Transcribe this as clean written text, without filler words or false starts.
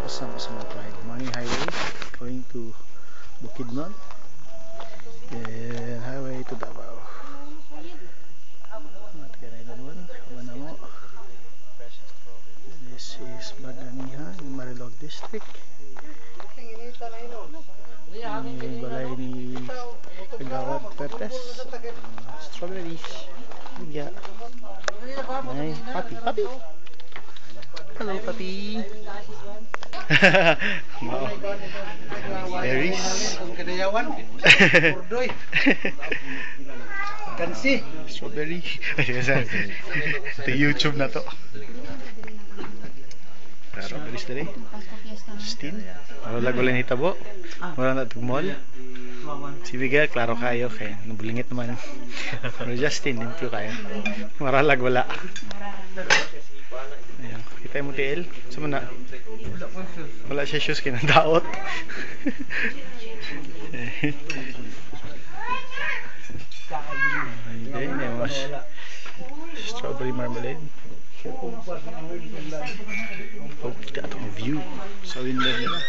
Pasang sa mga pride. Morning highway going to Bukidnon. And highway to Davao. This is Baganihan in Marilog District. Yung balay ni Kagawad Pertes. Strawberries. Yeah. Ay, papi. Hello, papi. Berries. Kansi. Strawberry. Ito YouTube na to. Strawberries dali. Justin. Wala gulan hitabo. Wala na tugmol. Si Miguel, klaro kayo. Kaya nabulingit naman. Pero Justin, limpyo kayo. Maralag wala. Ayan. Kita mo TL. Saan mo na? Wala siya shoes kinandaot. Strawberry marmalade. Oh, kita itong view sa window nila.